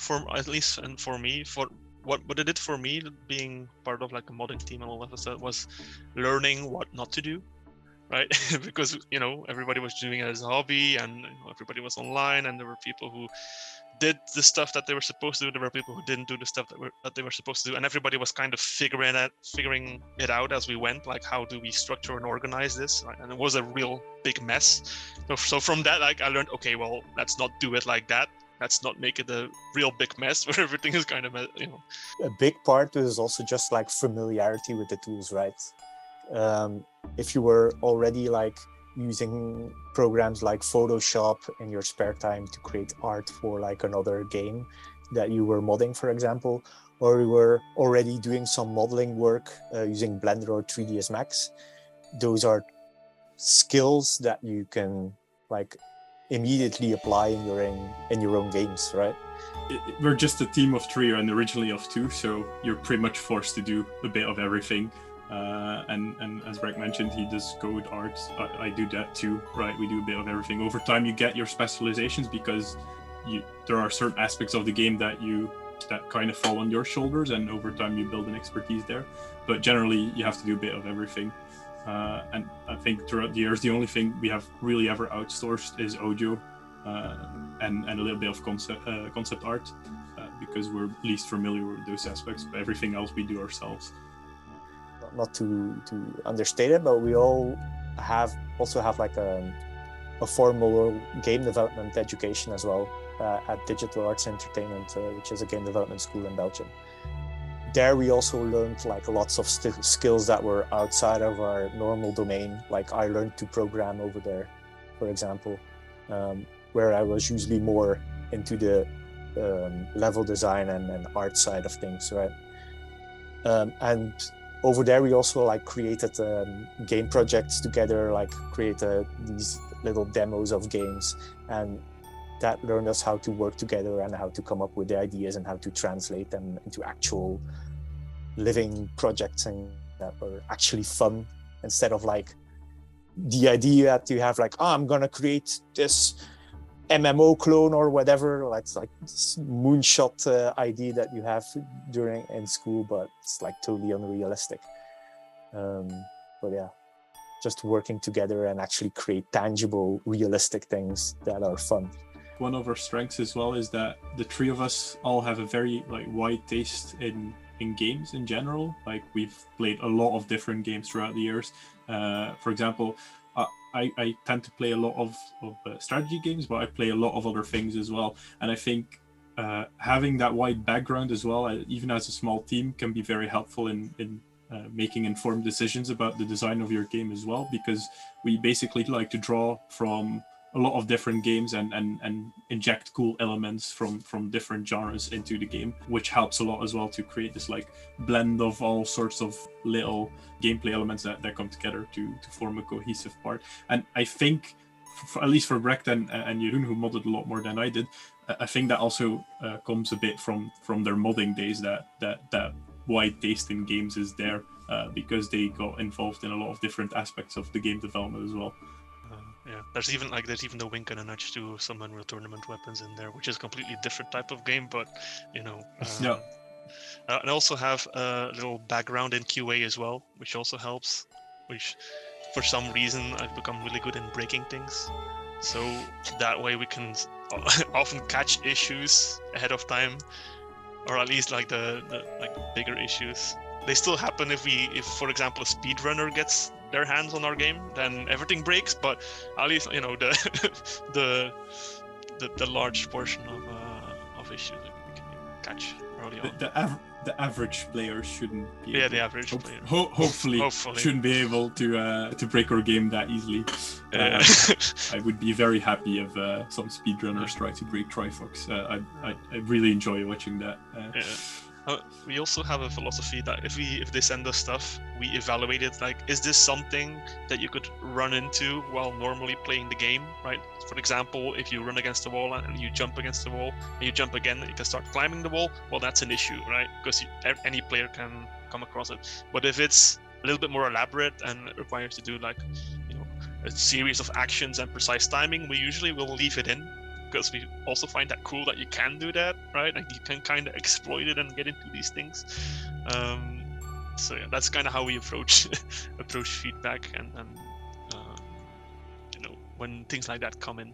for at least, and for me, for what it did for me, being part of like a modding team and all that stuff, was learning what not to do, right? Because everybody was doing it as a hobby, and everybody was online, and there were people who did the stuff that they were supposed to do. There were people who didn't do the stuff that they were supposed to do, and everybody was kind of figuring it out as we went. Like, how do we structure and organize this? Right? And it was a real big mess. So from that, like, I learned, okay, well, let's not do it like that. Let's not make it a real big mess where everything is kind of, A big part is also just like familiarity with the tools, right? If you were already like using programs like Photoshop in your spare time to create art for like another game that you were modding, for example, or you were already doing some modeling work using Blender or 3ds Max, those are skills that you can like immediately apply in your own games, right? We're just a team of 3 and originally of 2, so you're pretty much forced to do a bit of everything. And as Breck mentioned, he does code art. I do that too, right? We do a bit of everything. Over time, you get your specializations because there are certain aspects of the game that kind of fall on your shoulders, and over time you build an expertise there. But generally, you have to do a bit of everything. And I think throughout the years, the only thing we have really ever outsourced is audio and a little bit of concept art because we're least familiar with those aspects. But everything else we do ourselves. Not to understate it, but we also have like a formal game development education as well at Digital Arts Entertainment, which is a game development school in Belgium. There we also learned like lots of skills that were outside of our normal domain. Like I learned to program over there, for example, where I was usually more into the level design and art side of things, right? And over there, we also like created game projects together, like create these little demos of games, and that learned us how to work together and how to come up with the ideas and how to translate them into actual living projects and that were actually fun, instead of like the idea that you have like, oh, I'm gonna create this MMO clone or whatever. It's like this moonshot idea that you have in school, but it's like totally unrealistic. But yeah, just working together and actually create tangible, realistic things that are fun. One of our strengths as well is that the 3 of us all have a very like wide taste in games in general. Like we've played a lot of different games throughout the years. For example, I tend to play a lot of strategy games, but I play a lot of other things as well. And I think having that wide background as well, even as a small team, can be very helpful in making informed decisions about the design of your game as well, because we basically like to draw from a lot of different games and inject cool elements from different genres into the game, which helps a lot as well to create this like blend of all sorts of little gameplay elements that come together to form a cohesive part. And I think, at least for Brecht and Jeroen, who modded a lot more than I did, I think that also comes a bit from their modding days, that wide taste in games is there because they got involved in a lot of different aspects of the game development as well. Yeah, there's even the wink and a nudge to some Unreal Tournament weapons in there, which is a completely different type of game, but Yeah. And also have a little background in QA as well, which also helps. Which, for some reason, I've become really good in breaking things, so that way we can often catch issues ahead of time, or at least like the like bigger issues. They still happen if for example a speedrunner gets their hands on our game, then everything breaks, but at least the large portion of issues that we can catch early on. The average player shouldn't be the average player hopefully shouldn't be able to break our game that easily. I would be very happy if some speedrunners try to break Trifox. I really enjoy watching that. We also have a philosophy that if they send us stuff, we evaluate it. Like, is this something that you could run into while normally playing the game, right? For example, if you run against the wall and you jump against the wall and you jump again, you can start climbing the wall. Well, that's an issue, right? Because any player can come across it. But if it's a little bit more elaborate and requires to do like a series of actions and precise timing, we usually will leave it in. because we also find that cool that you can do that, right? Like you can kind of exploit it and get into these things. So yeah, that's kind of how we approach feedback and when things like that come in.